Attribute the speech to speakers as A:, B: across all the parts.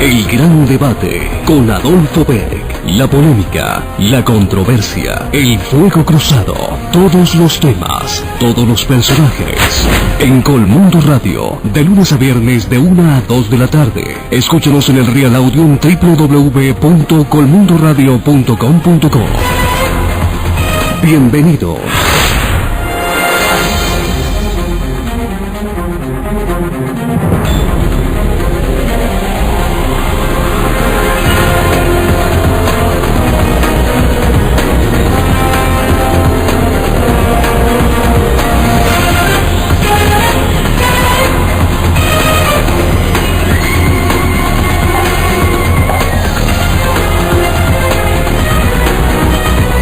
A: El gran debate con Adolfo Beck. La polémica, la controversia, el fuego cruzado, todos los temas, todos los personajes. En Colmundo Radio, de lunes a viernes de 1 a 2 de la tarde. Escúchenos en el Real Audio en www.colmundoradio.com.co. Bienvenidos.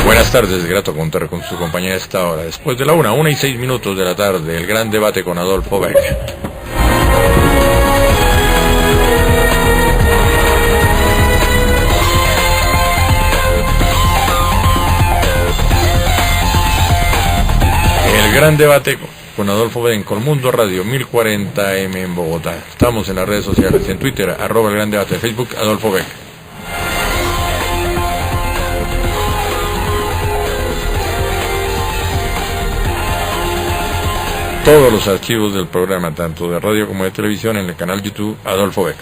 B: Buenas tardes, grato contar con su compañía a esta hora. Después de la 1:06 de la tarde, el gran debate con Adolfo Beck. El gran debate con Adolfo Beck en Colmundo Radio 1040M en Bogotá. Estamos en las redes sociales, en Twitter, @el gran debate, Facebook, Adolfo Beck. Todos los archivos del programa, tanto de radio como de televisión, en el canal YouTube Adolfo Beck.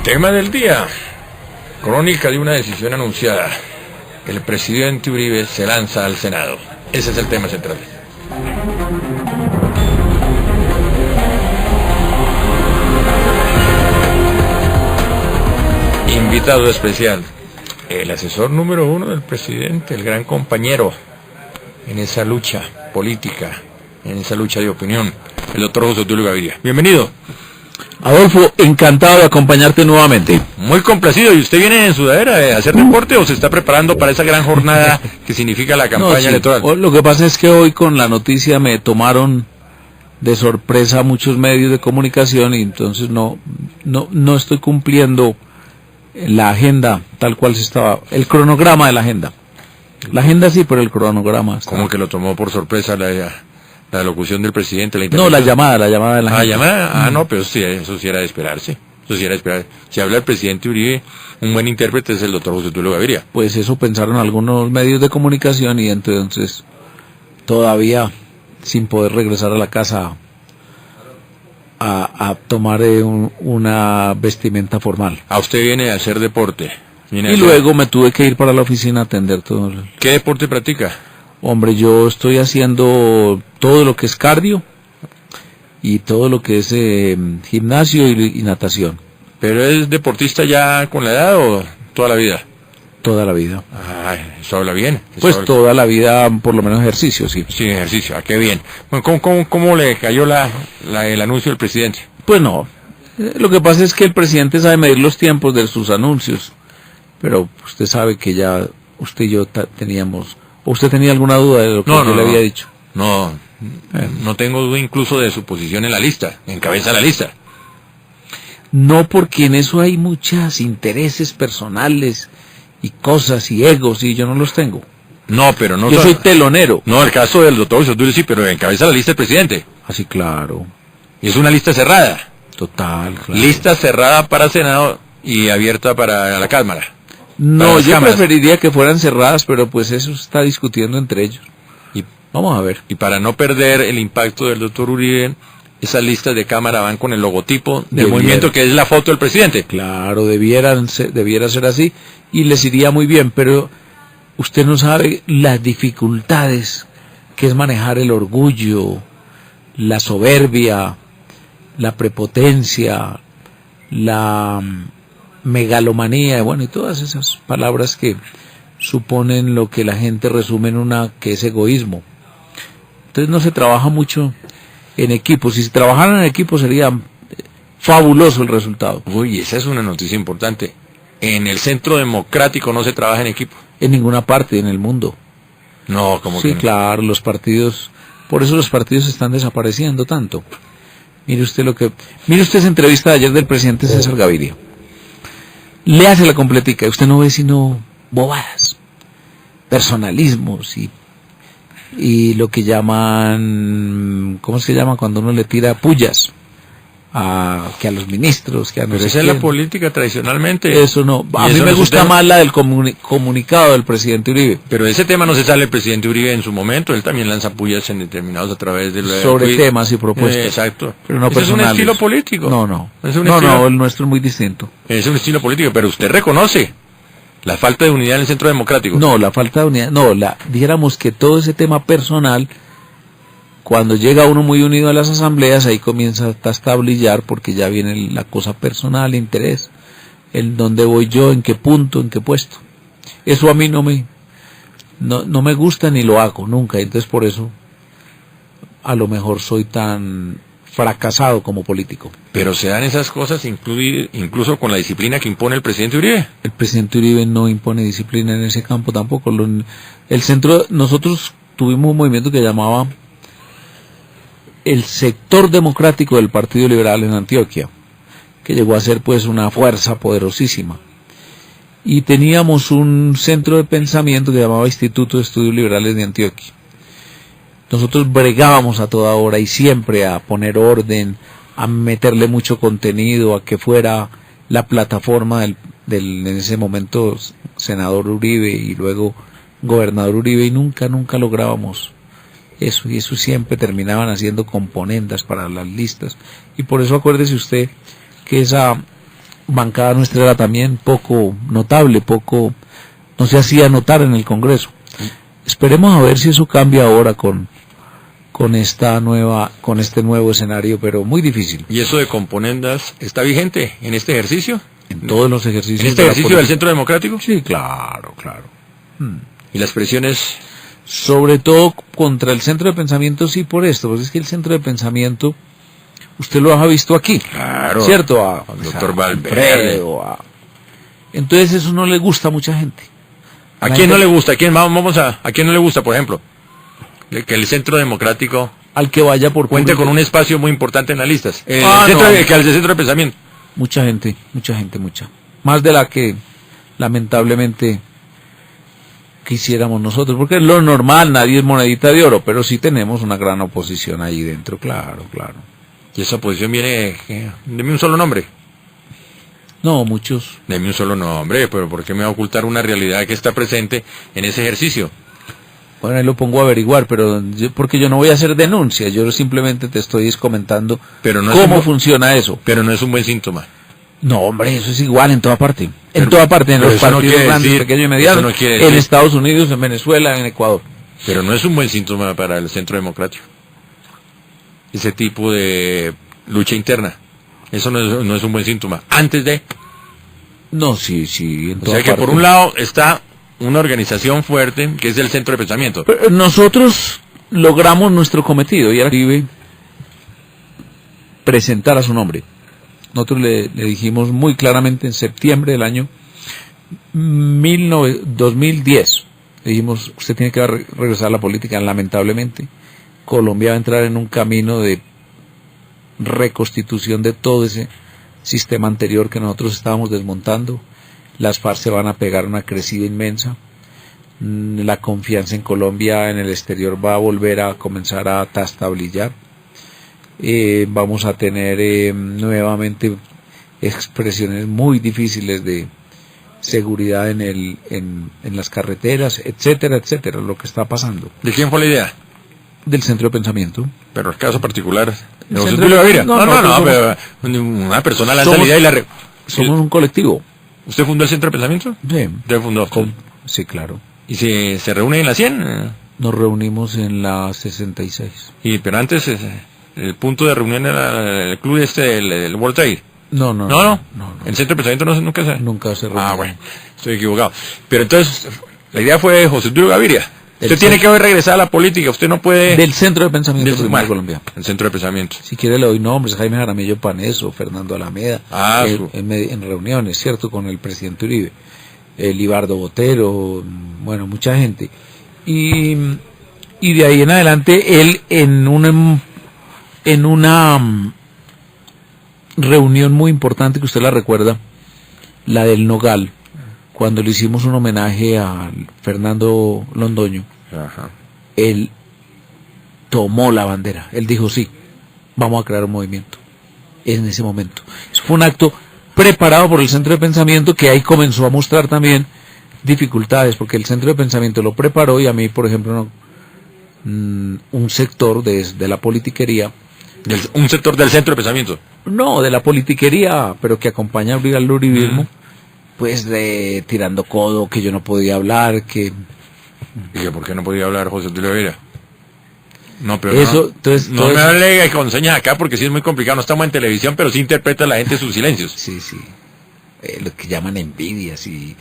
B: Tema del día: crónica de una decisión anunciada. El presidente Uribe se lanza al Senado. Ese es el tema central. Invitado especial, el asesor número 1 del presidente, el gran compañero en esa lucha política, en esa lucha de opinión, el doctor José Tulio Gaviria. Bienvenido.
C: Adolfo, encantado de acompañarte nuevamente.
B: Muy complacido. ¿Y usted viene en sudadera de hacer deporte o se está preparando para esa gran jornada que significa la campaña electoral?
C: Lo que pasa es que hoy con la noticia me tomaron de sorpresa muchos medios de comunicación y entonces no estoy cumpliendo la agenda tal cual se estaba, el cronograma de la agenda. La agenda sí, pero el cronograma está.
B: ¿Cómo que lo tomó por sorpresa la locución del presidente?
C: No, la llamada de la agenda.
B: ¿Llamada? No, pero sí, eso sí era de esperarse. Si habla el presidente Uribe, un buen intérprete es el doctor José Tulio Gaviria.
C: Pues eso pensaron algunos medios de comunicación y entonces todavía sin poder regresar a la casa a tomar una vestimenta formal.
B: ¿A usted viene a hacer deporte?
C: Luego me tuve que ir para la oficina a atender todo.
B: ¿Qué deporte practica?
C: Hombre, yo estoy haciendo todo lo que es cardio y todo lo que es gimnasio y natación.
B: ¿Pero es deportista ya con la edad o toda la vida?
C: Toda la vida.
B: Ay, eso habla bien.
C: Toda la vida, por lo menos ejercicio, sí.
B: Sí, ejercicio, qué bien. Bueno, ¿cómo le cayó el anuncio del presidente?
C: Pues no, lo que pasa es que el presidente sabe medir los tiempos de sus anuncios, pero usted sabe que ya usted y yo teníamos... ¿O usted tenía alguna duda de lo que yo le había dicho?
B: No tengo duda incluso de su posición en la lista, encabeza la lista.
C: No, porque en eso hay muchos intereses personales y cosas y egos, y yo no los tengo.
B: No, pero no...
C: Yo soy telonero.
B: No, el caso del doctor José sí, pero encabeza la lista el presidente.
C: Así, claro.
B: Y es una lista cerrada.
C: Total, claro.
B: Lista cerrada para Senado y abierta para la Cámara.
C: No, yo preferiría que fueran cerradas, pero pues eso se está discutiendo entre ellos. Y vamos a ver.
B: Y para no perder el impacto del doctor Uribe, esas listas de Cámara van con el logotipo del movimiento que es la foto del presidente.
C: Claro, debiera ser así y les iría muy bien, pero usted no sabe las dificultades que es manejar el orgullo, la soberbia, la prepotencia, la megalomanía, bueno, y todas esas palabras que suponen lo que la gente resume en que es egoísmo. Entonces no se trabaja mucho en equipo. Si se trabajaran en equipo sería fabuloso el resultado.
B: Uy, esa es una noticia importante. En el centro democrático no se trabaja en equipo.
C: En ninguna parte en el mundo.
B: No, como que
C: sí,
B: no.
C: Claro, los partidos, por eso los partidos están desapareciendo tanto. Mire usted esa entrevista de ayer del presidente César Gaviria. Le hace la completica, usted no ve sino bobadas, personalismos y y lo que llaman, ¿cómo se llama cuando uno le tira pullas? Que a los ministros, que a no
B: Pero
C: sé
B: esa es
C: quién.
B: la política tradicionalmente.
C: Eso no, a
B: Y
C: mí
B: eso
C: me
B: no
C: gusta
B: sucede.
C: más la del comunicado del presidente Uribe.
B: Pero de ese tema no se sale el presidente Uribe en su momento, él también lanza pullas en determinados a través de
C: Sobre temas y propuestas.
B: Exacto.
C: Pero no
B: Ese es un
C: personales.
B: estilo político.
C: No.
B: Es un
C: No,
B: estilo-
C: el nuestro es muy distinto.
B: Es un estilo político, pero usted reconoce la falta de unidad en el centro democrático.
C: No, la falta de unidad, dijéramos que todo ese tema personal, cuando llega uno muy unido a las asambleas, ahí comienza a tastablillar porque ya viene la cosa personal, interés, el dónde voy yo, en qué punto, en qué puesto. Eso a mí no me gusta ni lo hago nunca, entonces por eso a lo mejor soy tan fracasado como político.
B: Pero se dan esas cosas incluso con la disciplina que impone el presidente Uribe.
C: El presidente Uribe no impone disciplina en ese campo tampoco. Nosotros tuvimos un movimiento que llamaba el sector democrático del Partido Liberal en Antioquia, que llegó a ser pues una fuerza poderosísima. Y teníamos un centro de pensamiento que llamaba Instituto de Estudios Liberales de Antioquia. Nosotros bregábamos a toda hora y siempre a poner orden, a meterle mucho contenido, a que fuera la plataforma del en ese momento senador Uribe y luego gobernador Uribe, y nunca lográbamos eso, y eso siempre terminaban haciendo componendas para las listas, y por eso acuérdese usted que esa bancada nuestra era también poco notable, no se hacía notar en el Congreso. Esperemos a ver si eso cambia ahora con este nuevo escenario, pero muy difícil.
B: ¿Y eso de componendas está vigente en este ejercicio?
C: En todos los ejercicios.
B: ¿En este
C: de la
B: ejercicio del
C: política.
B: centro democrático?
C: Sí, claro.
B: Y las presiones,
C: Sobre todo contra el centro de pensamiento, sí, por esto, porque es que el centro de pensamiento, usted lo ha visto aquí,
B: claro,
C: ¿cierto?
B: al doctor Valverde.
C: Alfredo, entonces eso no le gusta a mucha gente.
B: ¿A
C: La
B: quién no
C: gente-
B: le gusta? ¿A quién no le gusta, por ejemplo? Que el centro democrático
C: Al que vaya por
B: cuente
C: público.
B: con un espacio muy importante en las listas. Que al del centro de pensamiento.
C: Mucha gente. Más de la que lamentablemente quisiéramos nosotros, porque es lo normal, nadie es monedita de oro, pero sí tenemos una gran oposición ahí dentro, claro.
B: Y esa oposición viene, deme un solo nombre.
C: No, muchos.
B: Deme un solo nombre, pero ¿por qué me va a ocultar una realidad que está presente en ese ejercicio?
C: Bueno, ahí lo pongo a averiguar, pero porque yo no voy a hacer denuncia, yo simplemente te estoy comentando
B: Pero no es
C: cómo
B: un-
C: funciona eso.
B: Pero no es un buen síntoma.
C: No, hombre, eso es igual en toda parte. En
B: Pero-
C: toda parte, en
B: pero
C: los
B: eso no
C: partidos
B: quiere
C: grandes,
B: decir-
C: pequeños y
B: eso
C: medianos,
B: no quiere
C: en
B: decir-
C: Estados Unidos, en Venezuela, en Ecuador.
B: Pero no es un buen síntoma para el centro democrático. Ese tipo de lucha interna. Eso no es un buen síntoma. Antes de...
C: No, sí, en
B: O
C: toda
B: sea que por
C: parte.
B: un lado está una organización fuerte, que es el centro de pensamiento.
C: Pero nosotros logramos nuestro cometido y era que Uribe presentara su nombre. Nosotros le dijimos muy claramente en septiembre del año 2010, le dijimos, usted tiene que regresar a la política. Lamentablemente Colombia va a entrar en un camino de reconstitución de todo ese sistema anterior que nosotros estábamos desmontando. Las FARC se van a pegar una crecida inmensa. La confianza en Colombia en el exterior va a volver a comenzar a tastablillar. Vamos a tener nuevamente expresiones muy difíciles de seguridad en las carreteras, etcétera, lo que está pasando.
B: ¿De quién fue la idea?
C: Del centro de pensamiento.
B: Pero el caso particular.
C: El
B: ¿De José
C: centro-
B: Tulio Gaviria?
C: no,
B: No,
C: pero
B: pero una persona lanza
C: somos-
B: la idea y la...
C: Somos un colectivo.
B: ¿Usted fundó el centro de pensamiento?
C: Sí,
B: Usted fundó.
C: sí, claro.
B: ¿Y se reúnen en la 100?
C: Nos reunimos en la 66.
B: Pero antes el punto de reunión era el club el World Trade.
C: No.
B: El centro de pensamiento nunca se...
C: Nunca se reunió.
B: Bueno, estoy equivocado. Pero entonces, la idea fue José Tulio Gaviria. Usted
C: El
B: tiene
C: centro-
B: que regresar a la política, usted no puede...
C: Del centro de pensamiento
B: Del-
C: primero
B: bueno,
C: de Colombia.
B: el centro de pensamiento.
C: Si quiere le doy nombres, Jaime Jaramillo Paneso, Fernando Alameda,
B: Su-
C: en reuniones, ¿cierto?, con el presidente Uribe, Libardo Botero, bueno, mucha gente. Y de ahí en adelante, él en una reunión muy importante que usted la recuerda, la del Nogal, cuando le hicimos un homenaje a Fernando Londoño,
B: Ajá.
C: él tomó la bandera. Él dijo, sí, vamos a crear un movimiento. En ese momento. Eso fue un acto preparado por el centro de pensamiento, que ahí comenzó a mostrar también dificultades, porque el centro de pensamiento lo preparó y a mí, por ejemplo, un sector de la politiquería.
B: Un sector del centro de pensamiento.
C: No, de la politiquería, pero que acompaña al uribismo, pues tirando codo, que yo no podía hablar, que...
B: ¿Y que por qué no podía hablar José Obdulio Gaviria? No, pero
C: eso,
B: no me hable con señas acá porque sí es muy complicado. No estamos en televisión, pero sí interpreta la gente sus silencios.
C: Sí, sí. Lo que llaman envidias y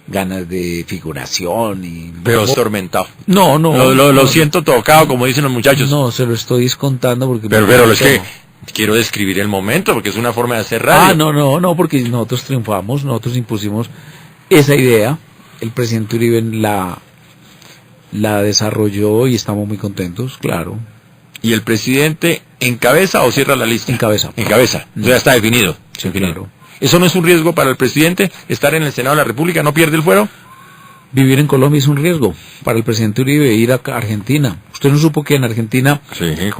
C: ganas de figuración y...
B: Pero tormentado.
C: No.
B: Lo siento tocado, como dicen los muchachos.
C: No, se lo estoy descontando porque...
B: Pero es que quiero describir el momento porque es una forma de hacer radio.
C: No, porque nosotros triunfamos, nosotros impusimos esa idea. El presidente Uribe la desarrolló y estamos muy contentos, claro.
B: ¿Y el presidente encabeza o cierra la lista?
C: Encabeza.
B: Encabeza, ya está definido.
C: Sí, claro.
B: ¿Eso no es un riesgo para el presidente? ¿Estar en el Senado de la República? ¿No pierde el fuero?
C: Vivir en Colombia es un riesgo para el presidente Uribe, ir a Argentina. ¿Usted no supo que en Argentina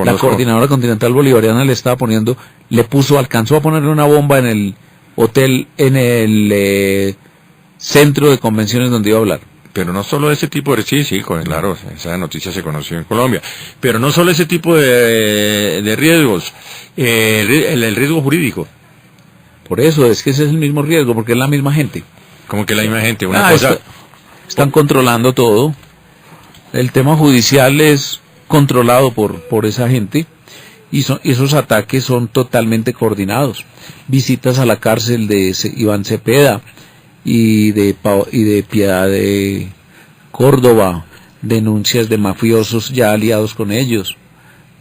C: la coordinadora continental bolivariana alcanzó a ponerle una bomba en el hotel, en el centro de convenciones donde iba a hablar?
B: Pero no solo ese tipo de... Sí, claro, esa noticia se conoció en Colombia. Pero no solo ese tipo de riesgos, el riesgo jurídico.
C: Por eso, es que ese es el mismo riesgo, porque es la misma gente.
B: ¿Cómo que la misma gente? Una cosa...
C: Están controlando todo. El tema judicial es controlado por esa gente, y esos ataques son totalmente coordinados. Visitas a la cárcel de Iván Cepeda, y de Piedad de Córdoba, denuncias de mafiosos ya aliados con ellos,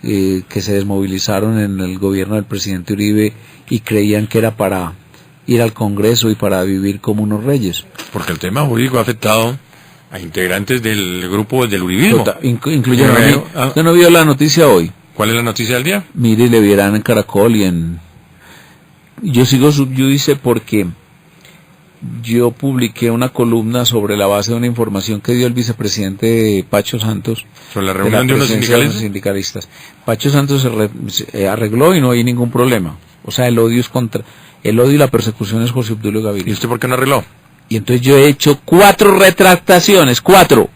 C: que se desmovilizaron en el gobierno del presidente Uribe y creían que era para ir al Congreso y para vivir como unos reyes.
B: Porque el tema jurídico ha afectado a integrantes del grupo del uribismo.
C: Incluyendo a mí. ¿Usted no vio la noticia hoy?
B: ¿Cuál es la noticia del día?
C: Mire, le vieran en Caracol y en... Yo sigo subyúdice porque... Yo publiqué una columna sobre la base de una información que dio el vicepresidente Pacho Santos.
B: ¿Sobre la reunión de unos
C: sindicalistas? Pacho Santos se arregló y no hay ningún problema. O sea, el odio y la persecución es José Obdulio Gaviria.
B: ¿Y usted por qué no arregló?
C: Y entonces yo he hecho 4 retractaciones, 4.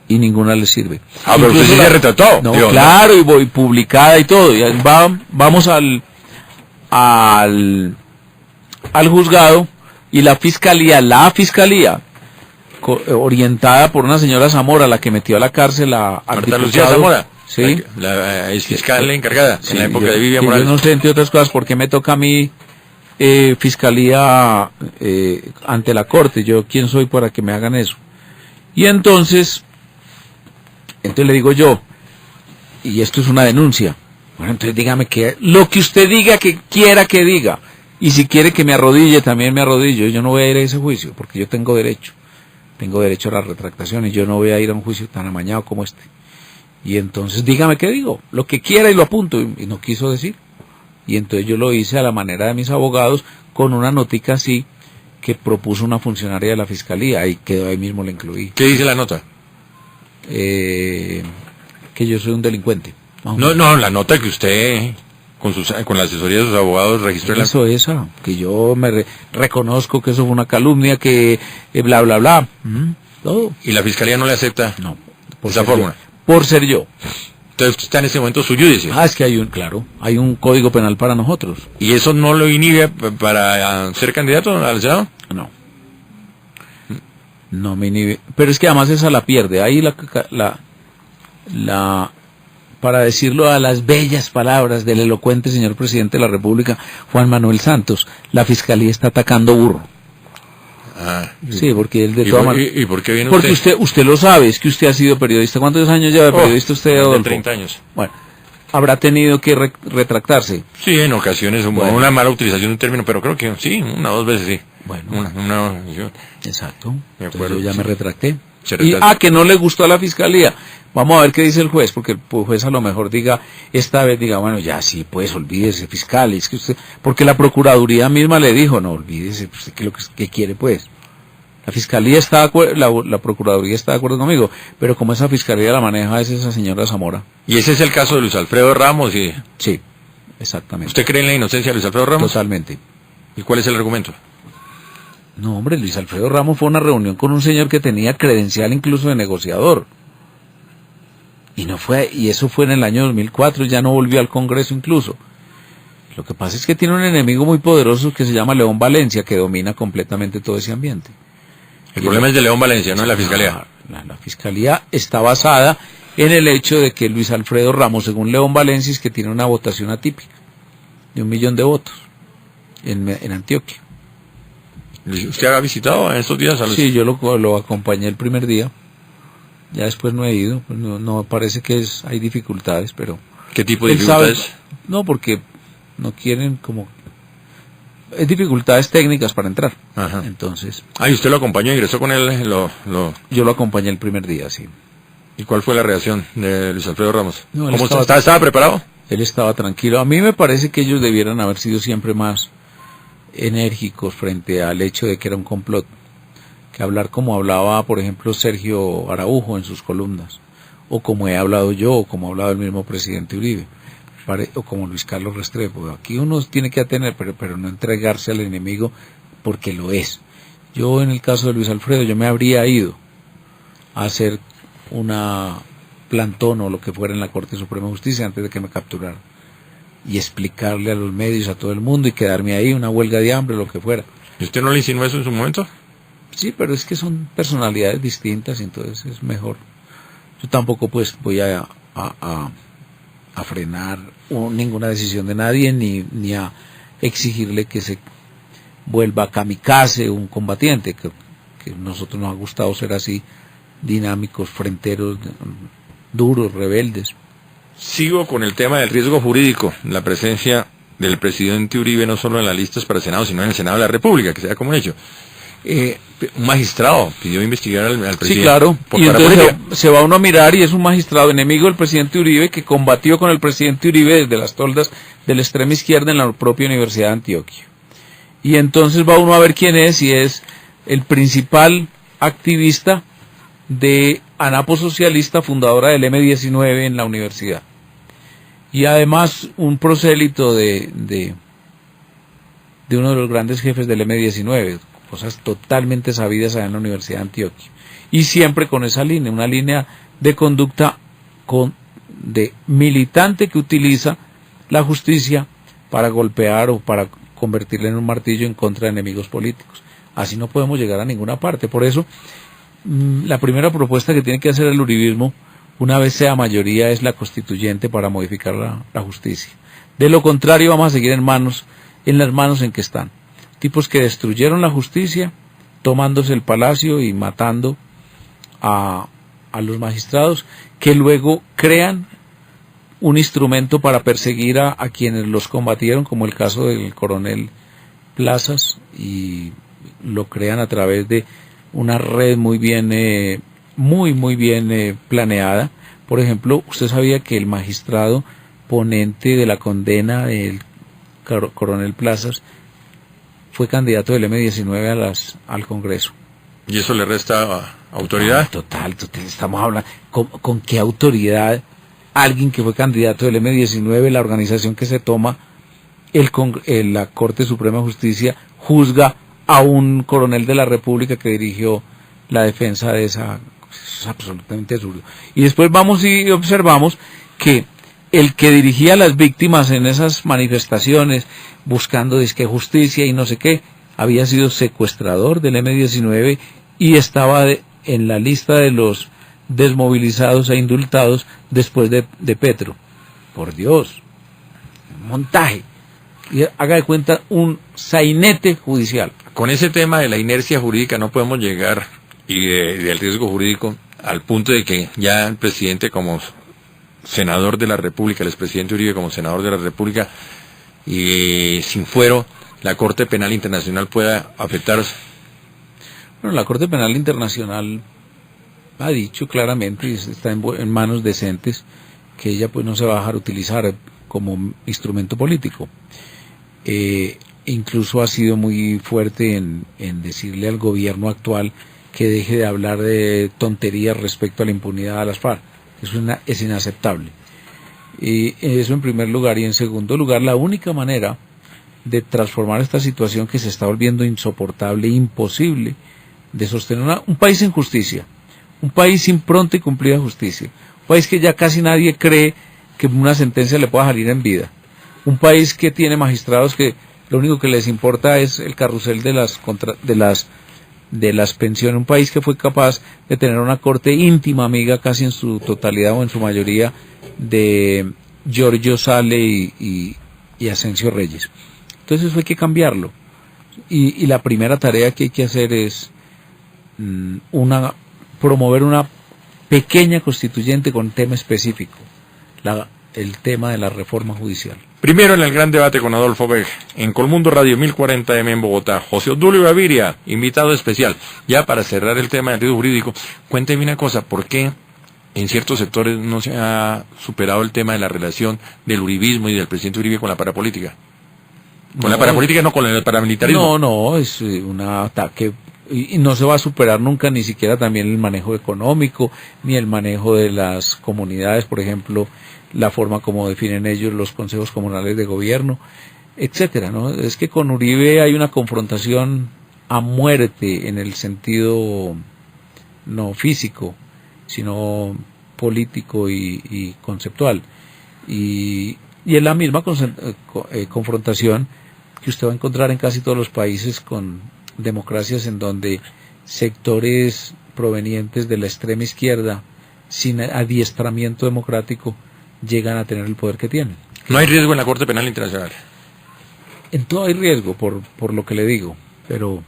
C: Y ninguna le sirve.
B: Pero usted sí se retrató.
C: No, claro, y voy publicada y todo. Y vamos al juzgado, y la fiscalía, orientada por una señora Zamora, la que metió a la cárcel a
B: Marta Lucía Zamora,
C: sí,
B: la ex fiscal encargada,
C: sí,
B: en la época de Vivian Morales.
C: Yo no sé, entre otras cosas, por qué me toca a mí fiscalía ante la corte. Yo, ¿quién soy para que me hagan eso? Y entonces le digo yo, y esto es una denuncia. Bueno, entonces dígame que lo que usted diga, que quiera que diga. Y si quiere que me arrodille, también me arrodillo. Yo no voy a ir a ese juicio, porque yo tengo derecho a la retractación, y yo no voy a ir a un juicio tan amañado como este. Y entonces dígame qué digo, lo que quiera y lo apunto, y no quiso decir. Y entonces yo lo hice a la manera de mis abogados, con una notica así, que propuso una funcionaria de la fiscalía, y quedó ahí mismo, la incluí.
B: ¿Qué dice la nota?
C: Que yo soy un delincuente.
B: No, la nota que usted... Con la asesoría de sus abogados registró
C: que yo me reconozco que eso fue una calumnia, que bla bla bla, todo.
B: ¿Y la fiscalía no le acepta?
C: No,
B: esa fórmula.
C: Por ser yo.
B: Entonces usted está en ese momento su judicio.
C: Es que hay un código penal para nosotros.
B: ¿Y eso no lo inhibe para ser candidato al Senado?
C: No me inhibe, pero es que además esa la pierde. Ahí para decirlo a las bellas palabras del elocuente señor presidente de la República, Juan Manuel Santos, la fiscalía está atacando burro. Sí, porque él de todas maneras...
B: ¿Y por qué viene
C: porque usted lo sabe, es que usted ha sido periodista. ¿Cuántos años lleva de periodista usted, Adolfo?
B: 30 años.
C: Bueno, habrá tenido que retractarse.
B: Sí, en ocasiones, una mala utilización de un término, pero creo que sí, 1 o 2 veces sí.
C: Bueno. Exacto.
B: De acuerdo.
C: Entonces yo ya me retracté. Que no le gustó a la fiscalía. Vamos a ver qué dice el juez, porque el juez a lo mejor esta vez diga, bueno, ya sí, pues olvídese, fiscal, es que usted, porque la procuraduría misma le dijo, no, olvídese, usted qué quiere, pues. La Fiscalía está de acuerdo, la Procuraduría está de acuerdo conmigo, pero como esa Fiscalía la maneja es esa señora Zamora.
B: Y ese es el caso de Luis Alfredo Ramos. Y
C: Sí, exactamente.
B: ¿usted cree en la inocencia de Luis Alfredo Ramos?
C: Totalmente.
B: ¿Y cuál es el argumento?
C: No, hombre, Luis Alfredo Ramos fue a una reunión con un señor que tenía credencial incluso de negociador. Y no fue, y eso fue en el año 2004, ya no volvió al Congreso incluso. Lo que pasa es que tiene un enemigo muy poderoso que se llama León Valencia, que domina completamente todo ese ambiente.
B: El problema es de León Valencia, no de la Fiscalía.
C: La Fiscalía está basada en el hecho de que Luis Alfredo Ramos, según León Valencia, es que tiene una votación atípica de 1 millón de votos en Antioquia.
B: ¿Usted ha visitado en estos días a Luis?
C: Sí, yo lo acompañé el primer día. Ya después no he ido. Pues no parece que hay dificultades, pero...
B: ¿Qué tipo de
C: él sabe,
B: dificultades?
C: no, porque no quieren como... Es dificultades técnicas para entrar.
B: Ajá.
C: Entonces...
B: ¿Y usted lo acompañó, ingresó con él?
C: Yo lo acompañé el primer día, sí.
B: ¿Y cuál fue la reacción de Luis Alfredo Ramos?
C: No, él
B: ¿Cómo
C: estaba-
B: estaba preparado?
C: Él estaba tranquilo. A mí me parece que ellos debieran haber sido siempre más enérgicos frente al hecho de que era un complot. Que hablar como hablaba, por ejemplo, Sergio Araujo en sus columnas, o como he hablado yo, o como ha hablado el mismo presidente Uribe, o como Luis Carlos Restrepo. Aquí uno tiene que atener, pero no entregarse al enemigo porque lo es. Yo, en el caso de Luis Alfredo, yo me habría ido a hacer una plantón o lo que fuera en la Corte Suprema de Justicia antes de que me capturaran, y explicarle a los medios, a todo el mundo, y quedarme ahí, una huelga de hambre, lo que fuera.
B: ¿Y usted no le insinuó eso en su momento?
C: Sí, pero es que son personalidades distintas, y entonces es mejor. Yo tampoco pues voy a frenar ninguna decisión de nadie, ni a exigirle que se vuelva kamikaze, un combatiente, que nosotros nos ha gustado ser así, dinámicos, fronteros, duros, rebeldes.
B: Sigo con el tema del riesgo jurídico, la presencia del presidente Uribe no solo en las listas para el Senado, sino en el Senado de la República, que sea como un hecho. Un magistrado pidió investigar al presidente.
C: Sí, claro,
B: por
C: y entonces
B: parapolítica.
C: se va uno a mirar y es un magistrado enemigo del presidente Uribe, que combatió con el presidente Uribe desde las toldas de la extrema izquierda en la propia Universidad de Antioquia. Y entonces va uno a ver quién es, y es el principal activista de ANAPO Socialista, fundadora del M19 en la universidad. Y además un prosélito de uno de los grandes jefes del M19, cosas totalmente sabidas allá en la Universidad de Antioquia. Y siempre con esa línea, una línea de conducta de militante que utiliza la justicia para golpear o para convertirla en un martillo en contra de enemigos políticos. Así no podemos llegar a ninguna parte. Por eso, la primera propuesta que tiene que hacer el uribismo, una vez sea mayoría, es la constituyente para modificar la justicia. De lo contrario, vamos a seguir en las manos en que están. Tipos que destruyeron la justicia, tomándose el palacio y matando a los magistrados, que luego crean un instrumento para perseguir a quienes los combatieron, como el caso del coronel Plazas, y lo crean a través de una red muy bien planeada. Por ejemplo, usted sabía que el magistrado ponente de la condena del coronel Plazas fue candidato del M19 al Congreso.
B: ¿Y eso le resta autoridad?
C: Total, estamos hablando, ¿con qué autoridad alguien que fue candidato del M19, la organización que se toma la Corte Suprema de Justicia, juzga a un coronel de la República que dirigió la defensa de esa? Es absolutamente absurdo. Y después vamos y observamos que el que dirigía a las víctimas en esas manifestaciones, buscando disque justicia y no sé qué, había sido secuestrador del M19 y estaba en la lista de los desmovilizados e indultados después de Petro. Por Dios, un montaje. Y haga de cuenta un sainete judicial.
B: Con ese tema de la inercia jurídica no podemos llegar, y del riesgo jurídico, al punto de que ya el presidente como senador de la República, el expresidente Uribe como senador de la República, y sin fuero, la Corte Penal Internacional pueda afectarse.
C: Bueno, la Corte Penal Internacional ha dicho claramente, y está en manos decentes, que ella pues no se va a dejar utilizar como instrumento político. incluso ha sido muy fuerte en decirle al gobierno actual que deje de hablar de tonterías respecto a la impunidad a las FARC. Es inaceptable. Y eso en primer lugar. Y en segundo lugar, la única manera de transformar esta situación que se está volviendo insoportable e imposible de sostener un país en justicia, un país sin pronta y cumplida justicia, un país que ya casi nadie cree que una sentencia le pueda salir en vida, un país que tiene magistrados que lo único que les importa es el carrusel de las pensiones, un país que fue capaz de tener una corte íntima amiga casi en su totalidad o en su mayoría de Giorgio Sale y Asensio Reyes. Entonces eso hay que cambiarlo, y la primera tarea que hay que hacer es promover una pequeña constituyente con tema específico, el tema de la reforma judicial.
B: Primero en el gran debate con Adolfo Beg, en Colmundo Radio 1040M en Bogotá, José Obdulio Gaviria, invitado especial. Ya para cerrar el tema del riesgo jurídico, cuénteme una cosa, ¿por qué en ciertos sectores no se ha superado el tema de la relación del uribismo y del presidente Uribe con la parapolítica? Con la parapolítica, no con el paramilitarismo.
C: No, es un ataque, y no se va a superar nunca, ni siquiera también el manejo económico, ni el manejo de las comunidades, por ejemplo, la forma como definen ellos los consejos comunales de gobierno, etcétera, ¿no? Es que con Uribe hay una confrontación a muerte en el sentido no físico, sino político y conceptual. Y es la misma confrontación que usted va a encontrar en casi todos los países con democracias en donde sectores provenientes de la extrema izquierda, sin adiestramiento democrático, llegan a tener el poder que tienen.
B: ¿No hay riesgo en la Corte Penal Internacional?
C: En todo hay riesgo, por lo que le digo, pero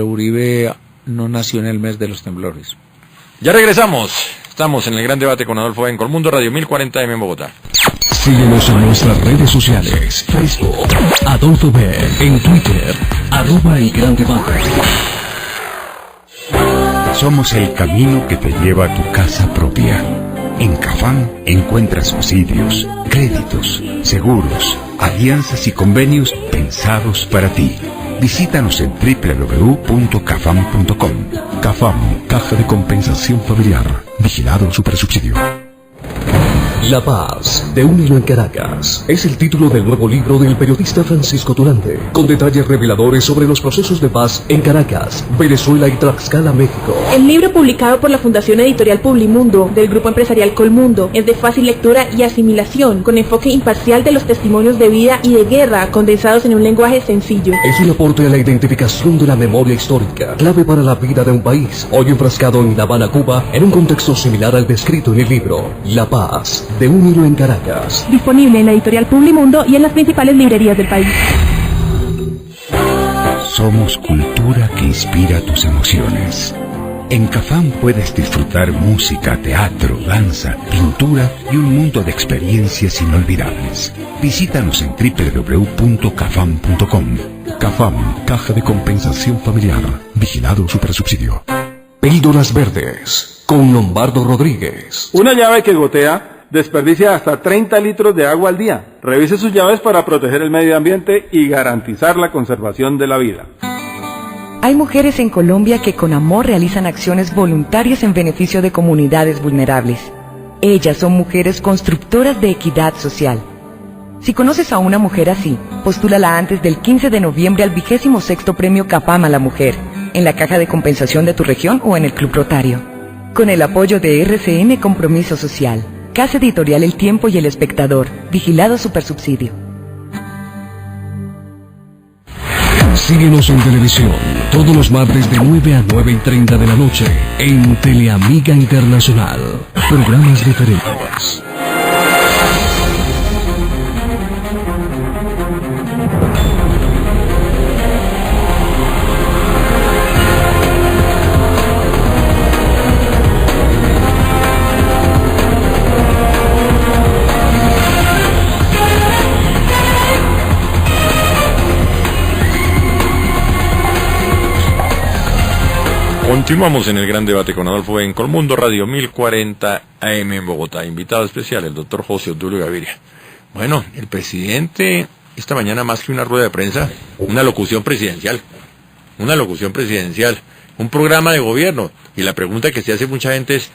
C: Uribe no nació en el mes de los temblores.
B: Ya regresamos. Estamos en el gran debate con Adolfo Beg en Colmundo Radio 1040M en Bogotá.
A: Síguenos en nuestras redes sociales, Facebook, Adolfo Beg, en Twitter, @el gran debate.
D: Somos el camino que te lleva a tu casa propia. En Cafam encuentras subsidios, créditos, seguros, alianzas y convenios pensados para ti. Visítanos en www.cafam.com.
A: Cafam, Caja de Compensación Familiar, vigilado Supersubsidio. La paz de un hilo en Caracas es el título del nuevo libro del periodista Francisco Turante, con detalles reveladores sobre los procesos de paz en Caracas, Venezuela y Tlaxcala, México.
E: El libro, publicado por la Fundación Editorial Publimundo del Grupo Empresarial Colmundo, es de fácil lectura y asimilación, con enfoque imparcial de los testimonios de vida y de guerra condensados en un lenguaje sencillo.
A: Es un aporte a la identificación de la memoria histórica, clave para la vida de un país, hoy enfrascado en La Habana, Cuba, en un contexto similar al descrito en el libro La Paz de un hilo en Caracas.
E: Disponible en la Editorial Publimundo y en las principales librerías del país.
D: Somos cultura que inspira tus emociones. En Cafam puedes disfrutar música, teatro, danza, pintura y un mundo de experiencias inolvidables. Visítanos en www.cafam.com.
A: Cafam, Caja de Compensación Familiar, vigilado Supersubsidio. Píldoras Verdes, con Lombardo Rodríguez.
F: Una llave que gotea desperdicia hasta 30 litros de agua al día. Revise sus llaves para proteger el medio ambiente y garantizar la conservación de la vida.
G: Hay mujeres en Colombia que con amor realizan acciones voluntarias en beneficio de comunidades vulnerables. Ellas son mujeres constructoras de equidad social. Si conoces a una mujer así, postúlala antes del 15 de noviembre al 26º Premio Capam a la Mujer, en la caja de compensación de tu región o en el Club Rotario. Con el apoyo de RCN Compromiso Social, Casa Editorial El Tiempo y El Espectador, vigilado Supersubsidio.
A: Síguenos en televisión todos los martes de 9 a 9:30 de la noche en Teleamiga Internacional. Programas diferentes.
B: Continuamos en el gran debate con Adolfo Beg en Colmundo Radio 1040 AM en Bogotá. Invitado especial, el doctor José Obdulio Gaviria. Bueno, el presidente esta mañana más que una rueda de prensa, una locución presidencial. Una locución presidencial, un programa de gobierno. Y la pregunta que se hace mucha gente es,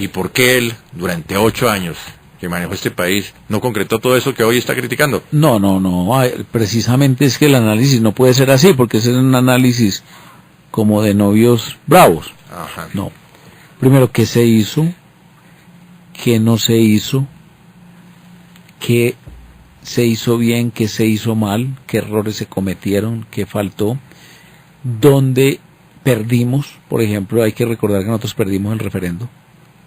B: ¿y por qué él, durante 8 años que manejó este país, no concretó todo eso que hoy está criticando?
C: No, precisamente es que el análisis no puede ser así, porque ese es un análisis como de novios bravos.
B: Ajá.
C: No. Primero, ¿qué se hizo? ¿Qué no se hizo? ¿Qué se hizo bien? ¿Qué se hizo mal? ¿Qué errores se cometieron? ¿Qué faltó? ¿Dónde perdimos? Por ejemplo, hay que recordar que nosotros perdimos el referendo,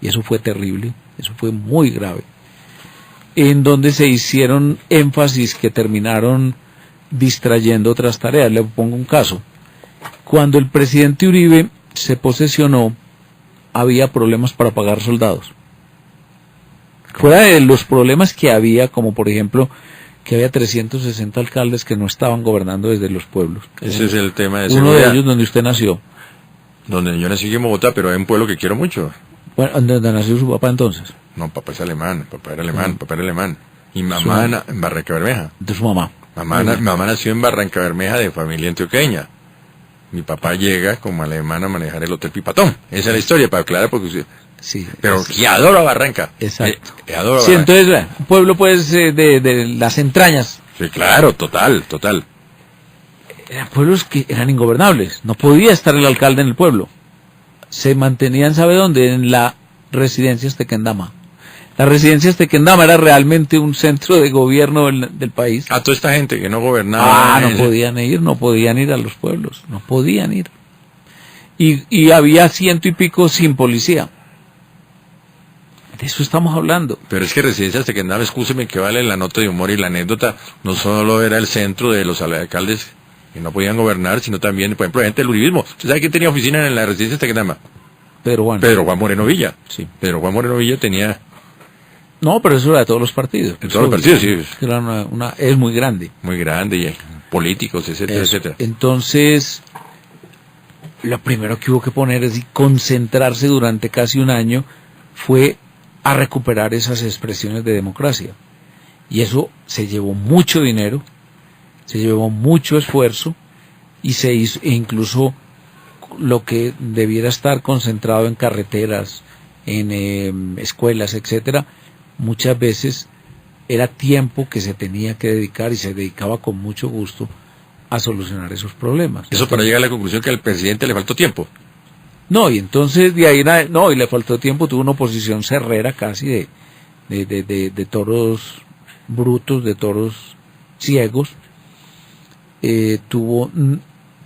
C: y eso fue terrible, eso fue muy grave. En donde se hicieron énfasis que terminaron distrayendo otras tareas. Le pongo un caso. Cuando el presidente Uribe se posesionó, había problemas para pagar soldados. Fuera de los problemas que había, como por ejemplo, que había 360 alcaldes que no estaban gobernando desde los pueblos.
B: Ese es el tema de
C: uno
B: seguridad.
C: de ellos donde usted nació.
B: Donde yo nací en Bogotá, pero hay un pueblo que quiero mucho.
C: Bueno, ¿dónde nació su papá entonces?
B: No, papá es alemán, papá era alemán. Y mamá en Barranca Bermeja.
C: De su mamá.
B: Mamá nació en Barranca Bermeja de familia antioqueña. Mi papá llega como alemán a manejar el Hotel Pipatón. Esa es la historia, para aclarar, porque usted...
C: Sí.
B: Pero que adoro a Barranca.
C: Exacto.
B: Adoro a
C: Sí,
B: Barranca.
C: entonces, un pueblo pues de las entrañas.
B: Sí, claro, total.
C: Eran pueblos que eran ingobernables. No podía estar el alcalde en el pueblo. Se mantenían, ¿sabe dónde? En la residencia Tequendama. La residencia Tequendama era realmente un centro de gobierno del país.
B: A toda esta gente que no gobernaba.
C: No podían ir a los pueblos, no podían ir. Y había 100 y pico sin policía. De eso estamos hablando.
B: Pero es que Residencia Tequendama, escúcheme que vale la nota de humor y la anécdota, no solo era el centro de los alcaldes que no podían gobernar, sino también, por ejemplo, gente del uribismo. ¿Usted sabe quién tenía oficina en la Residencia Tequendama?
C: Pedro Juan Moreno Villa.
B: Sí. Pedro Juan Moreno Villa tenía...
C: No, pero eso era de todos los partidos.
B: De todos los partidos, sí.
C: Era es muy grande.
B: Muy grande, y políticos, etcétera, etcétera.
C: Entonces, lo primero que hubo que poner es concentrarse durante casi un año fue a recuperar esas expresiones de democracia. Y eso se llevó mucho dinero, se llevó mucho esfuerzo, y se hizo, e incluso lo que debiera estar concentrado en carreteras, en escuelas, etcétera, muchas veces era tiempo que se tenía que dedicar, y se dedicaba con mucho gusto a solucionar esos problemas.
B: Eso para llegar a la conclusión que al presidente le faltó tiempo.
C: No, y entonces de ahí y le faltó tiempo, tuvo una oposición cerrera casi de toros brutos, de toros ciegos. Tuvo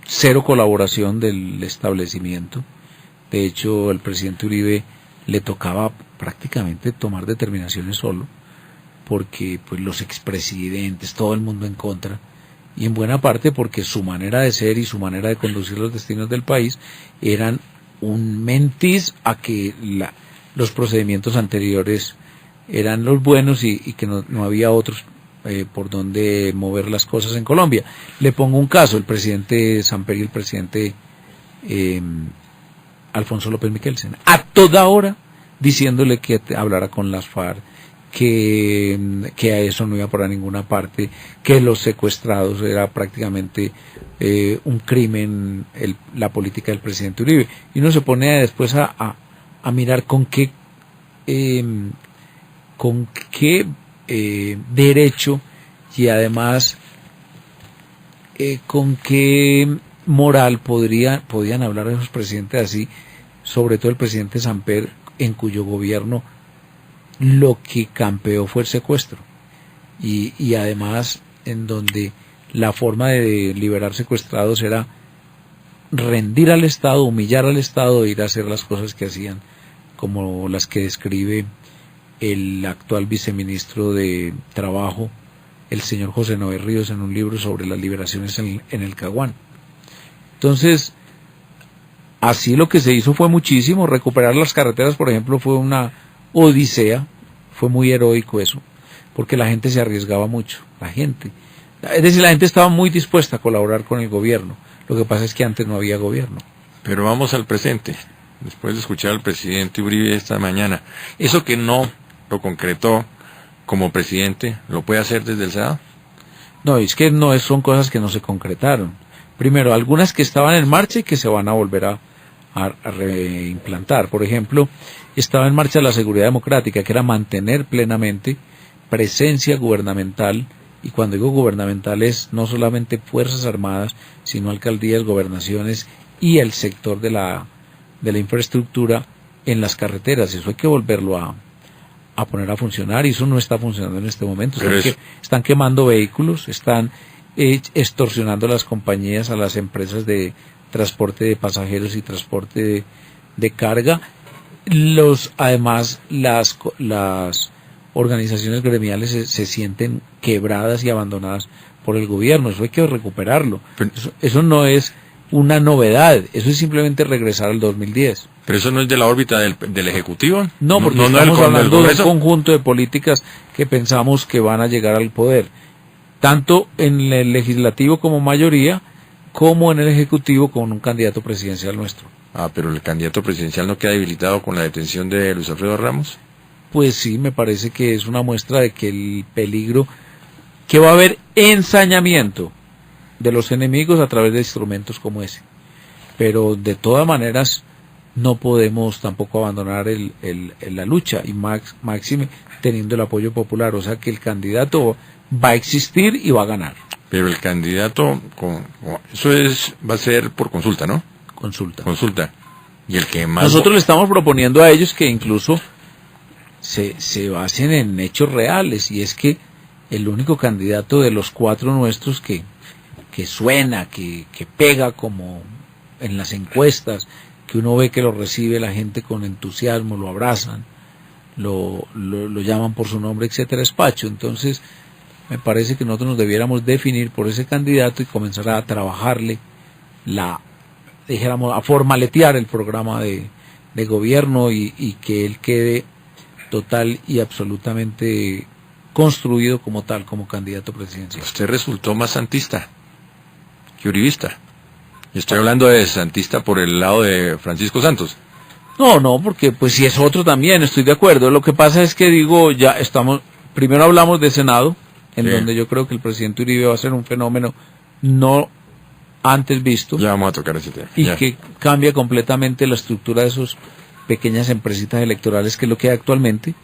C: cero colaboración del establecimiento. De hecho, el presidente Uribe le tocaba prácticamente tomar determinaciones solo, porque pues los expresidentes, todo el mundo en contra, y en buena parte porque su manera de ser y su manera de conducir los destinos del país eran un mentis a que los procedimientos anteriores eran los buenos, y que no había otros por donde mover las cosas en Colombia. Le pongo un caso: el presidente Samper y el presidente Alfonso López Michelsen, a toda hora diciéndole que hablara con las FARC, que a eso no iba por ninguna parte, que los secuestrados era prácticamente un crimen, la política del presidente Uribe. Y uno se pone después a mirar con qué derecho, y además con qué moral podían hablar esos presidentes así, sobre todo el presidente Samper, en cuyo gobierno lo que campeó fue el secuestro, y además en donde la forma de liberar secuestrados era rendir al Estado, humillar al Estado, e ir a hacer las cosas que hacían, como las que describe el actual viceministro de Trabajo, el señor José Noé Ríos, en un libro sobre las liberaciones en el Caguán. Entonces, así lo que se hizo fue muchísimo. Recuperar las carreteras, por ejemplo, fue una odisea, fue muy heroico eso, porque la gente se arriesgaba mucho, la gente estaba muy dispuesta a colaborar con el gobierno. Lo que pasa es que antes no había gobierno.
B: Pero vamos al presente, después de escuchar al presidente Uribe esta mañana. Eso que no lo concretó como presidente, ¿lo puede hacer desde el Senado?
C: No, es que son cosas que no se concretaron. Primero, algunas que estaban en marcha y que se van a volver a reimplantar. Por ejemplo, estaba en marcha la seguridad democrática, que era mantener plenamente presencia gubernamental, y cuando digo gubernamental es no solamente Fuerzas Armadas, sino alcaldías, gobernaciones y el sector de la infraestructura en las carreteras. Eso hay que volverlo a poner a funcionar, y eso no está funcionando en este momento. Están quemando vehículos, están extorsionando a las compañías, a las empresas de transporte de pasajeros y transporte de carga. Además, las organizaciones gremiales se sienten quebradas y abandonadas por el gobierno. Eso hay que recuperarlo. Eso no es una novedad, eso es simplemente regresar al 2010.
B: ¿Pero eso no es de la órbita del Ejecutivo?
C: No, porque estamos hablando de un conjunto de políticas que pensamos que van a llegar al poder, tanto en el legislativo como mayoría, como en el Ejecutivo con un candidato presidencial nuestro.
B: Pero el candidato presidencial no queda debilitado con la detención de Luis Alfredo Ramos.
C: Pues sí, me parece que es una muestra de que el peligro, que va a haber ensañamiento de los enemigos a través de instrumentos como ese. Pero de todas maneras no podemos tampoco abandonar la lucha, y máxime teniendo el apoyo popular. O sea que el candidato va a existir y va a ganar.
B: Pero el candidato, va a ser por consulta, ¿no? Consulta. Y el que más...
C: Nosotros le estamos proponiendo a ellos que incluso se basen en hechos reales, y es que el único candidato de los cuatro nuestros que suena, que pega como en las encuestas, que uno ve que lo recibe la gente con entusiasmo, lo abrazan, lo llaman por su nombre, etcétera, es Pacho. Entonces me parece que nosotros nos debiéramos definir por ese candidato y comenzar a trabajarle a formaletear el programa de gobierno, y que él quede total y absolutamente construido como tal, como candidato presidencial.
B: Usted resultó más santista que uribista. Y estoy hablando de santista por el lado de Francisco Santos.
C: No, porque pues si es otro también, estoy de acuerdo. Lo que pasa es que primero hablamos de Senado, en donde yo creo que el presidente Uribe va a ser un fenómeno no antes visto.
B: Ya vamos a tocar ese tema.
C: Y que cambia completamente la estructura de esas pequeñas empresitas electorales, que es lo que hay actualmente.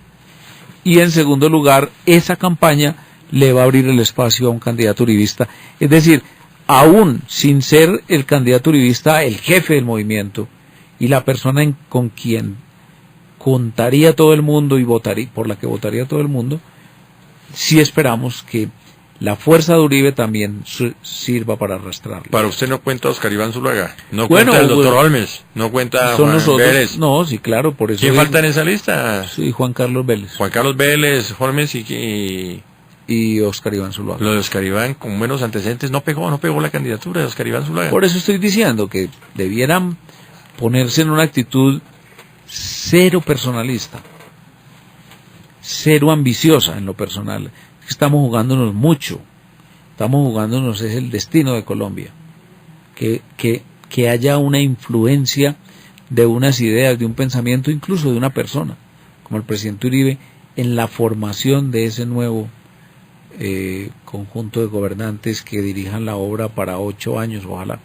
C: Y en segundo lugar, esa campaña le va a abrir el espacio a un candidato uribista. Es decir, aún sin ser el candidato uribista el jefe del movimiento y la persona con quien contaría todo el mundo y por la que votaría todo el mundo, sí esperamos que la fuerza de Uribe también sirva para arrastrarlo.
B: Para usted no cuenta Oscar Iván Zuluaga, no cuenta el doctor Holmes, no cuenta Juan Vélez.
C: No, sí, claro, por eso.
B: ¿Quién falta en esa lista?
C: Sí, Juan Carlos Vélez.
B: Juan Carlos Vélez, Holmes y
C: Oscar Iván Zuluaga.
B: Lo de Oscar Iván, con buenos antecedentes, no pegó la candidatura de Oscar Iván Zuluaga.
C: Por eso estoy diciendo que debieran ponerse en una actitud cero personalista, cero ambiciosa en lo personal. Estamos jugándonos mucho, es el destino de Colombia, que haya una influencia de unas ideas, de un pensamiento, incluso de una persona, como el presidente Uribe, en la formación de ese nuevo conjunto de gobernantes que dirijan la obra para 8 años, ojalá.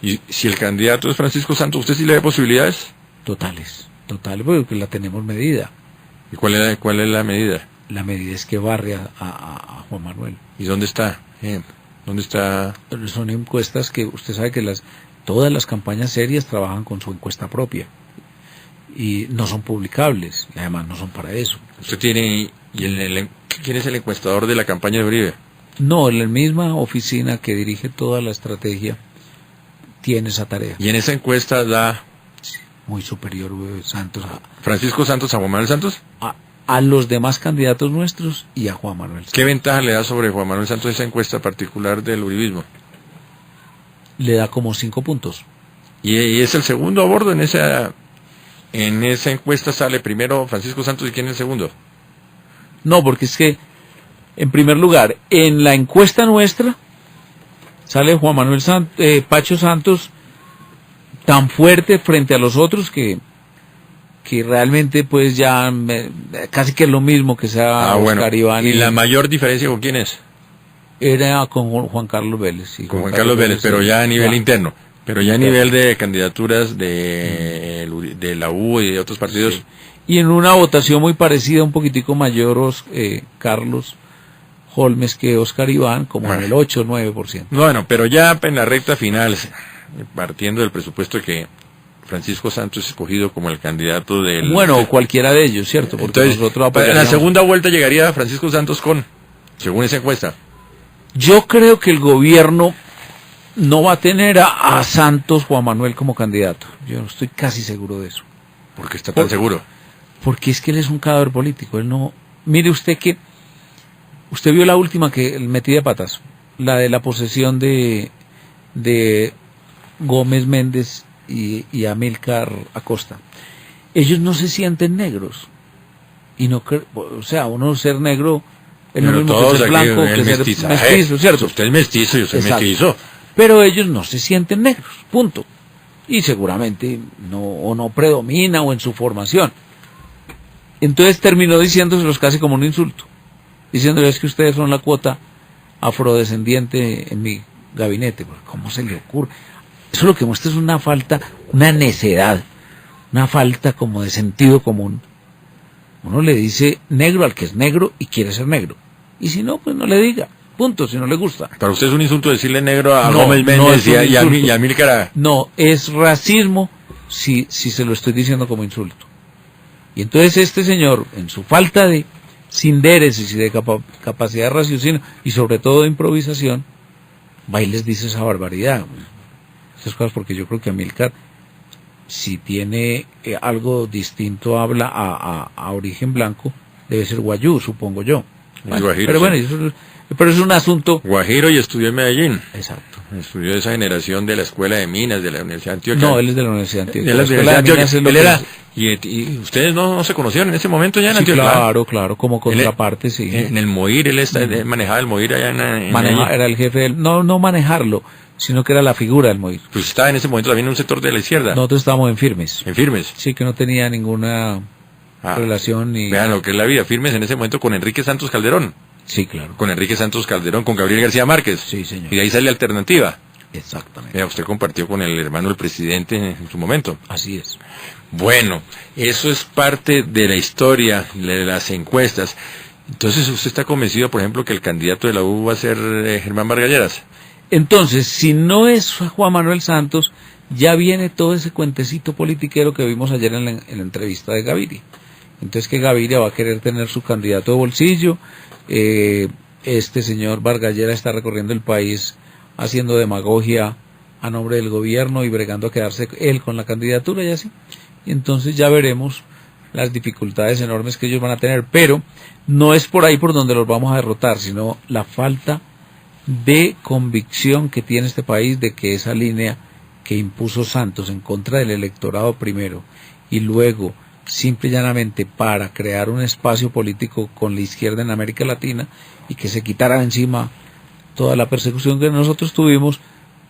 B: ¿Y si el candidato es Francisco Santos, usted sí le ve posibilidades?
C: Totales, porque la tenemos medida.
B: ¿Y cuál es la medida?
C: La medida es que barre a Juan Manuel.
B: ¿Y dónde está? ¿Dónde está?
C: Son encuestas que usted sabe que todas las campañas serias trabajan con su encuesta propia y no son publicables, y además no son para eso.
B: ¿Usted tiene quién es el encuestador de la campaña de Uribe?
C: No, en la misma oficina que dirige toda la estrategia tiene esa tarea.
B: ¿Y en esa encuesta da
C: muy superior Santos
B: Francisco Santos a Juan Manuel Santos?
C: A los demás candidatos nuestros y a Juan Manuel Santos.
B: ¿Qué ventaja le da sobre Juan Manuel Santos esa encuesta particular del uribismo?
C: Le da como 5 puntos.
B: ¿Y es el segundo a bordo en esa encuesta? ¿Sale primero Francisco Santos y quién es el segundo?
C: No, porque es que, en primer lugar, en la encuesta nuestra sale Juan Manuel Pacho Santos tan fuerte frente a los otros que realmente pues ya casi que es lo mismo que sea Oscar Iván.
B: ¿Y la mayor diferencia con quién es?
C: Era con Juan Carlos Vélez. Sí,
B: Con Juan Carlos Vélez, pero ya a nivel interno. Pero ya a nivel de candidaturas de la U y de otros partidos.
C: Sí. Y en una votación muy parecida, un poquitico mayor, Carlos Holmes que Oscar Iván, como en el 8 o 9%.
B: Bueno, pero ya en la recta final, partiendo del presupuesto de que Francisco Santos es escogido como el candidato del...
C: Bueno, cualquiera de ellos, ¿cierto? Porque
B: entonces,
C: nosotros
B: en la
C: apoyaríamos.
B: segunda vuelta llegaría Francisco Santos según esa encuesta.
C: Yo creo que el gobierno no va a tener a Santos Juan Manuel como candidato. Yo estoy casi seguro de eso.
B: ¿Por qué está tan seguro?
C: Porque es que él es un cadáver político. Él no... Mire usted que... Usted vio la última que metí de patas, la de la posesión de Gómez Méndez y Amílcar Acosta. Ellos no se sienten negros. Y no o sea, uno ser negro es lo mismo que ser blanco, que ser mestizo, ¿cierto?
B: Usted es mestizo, yo soy
C: Exacto.
B: mestizo.
C: Pero ellos no se sienten negros, punto. Y seguramente no predomina o en su formación. Entonces terminó diciéndoselos casi como un insulto, diciéndoles que ustedes son la cuota afrodescendiente en mi gabinete. ¿Cómo se le ocurre? Eso lo que muestra es una falta, una necedad, una falta como de sentido común. Uno le dice negro al que es negro y quiere ser negro. Y si no, pues no le diga. Punto, si no le gusta.
B: Para usted es un insulto decirle negro a Gómez Méndez y a Amílcar.
C: No, es racismo si se lo estoy diciendo como insulto. Y entonces este señor, en su falta de sinderesis y de capacidad de raciocinio y sobre todo de improvisación, va y les dice esa barbaridad. Esas cosas, porque yo creo que Amílcar, si tiene algo distinto, habla a origen blanco, debe ser guayú, supongo yo. Bueno,
B: Guajiro,
C: pero bueno, pero es un asunto...
B: Guajiro, y estudió en Medellín.
C: Exacto.
B: Estudió esa generación de la Escuela de Minas de la Universidad de Antioquia.
C: No, él es de la Universidad de Antioquia.
B: De la Universidad de Antioquia. Él era... Y ustedes no se conocieron en ese momento ya en
C: Sí,
B: Antioquia.
C: claro, como contraparte, sí.
B: En el MOIR, él manejaba el MOIR allá en Medellín.
C: Era el jefe no manejarlo, sino que era la figura del MOIR.
B: Pues estaba en ese momento también en un sector de la izquierda.
C: Nosotros estábamos en Firmes.
B: En Firmes.
C: Sí, que no tenía ninguna relación ni...
B: Vean lo que es la vida. Firmes en ese momento con Enrique Santos Calderón.
C: Sí, claro.
B: Con Enrique Santos Calderón, con Gabriel García Márquez.
C: Sí, señor.
B: Y de ahí sale Alternativa.
C: Exactamente.
B: Mira, usted compartió con el hermano del presidente en su momento.
C: Así es.
B: Bueno, eso es parte de la historia, de las encuestas. Entonces, ¿usted está convencido, por ejemplo, que el candidato de la U va a ser Germán Vargas Lleras?
C: Entonces, si no es Juan Manuel Santos, ya viene todo ese cuentecito politiquero que vimos ayer en la entrevista de Gaviria. Entonces, que Gaviria va a querer tener su candidato de bolsillo. Este señor Vargas Lleras está recorriendo el país haciendo demagogia a nombre del gobierno y bregando a quedarse él con la candidatura y así. Y entonces ya veremos las dificultades enormes que ellos van a tener, pero no es por ahí por donde los vamos a derrotar, sino la falta de convicción que tiene este país de que esa línea que impuso Santos en contra del electorado primero y luego simple y llanamente para crear un espacio político con la izquierda en América Latina y que se quitara encima toda la persecución que nosotros tuvimos,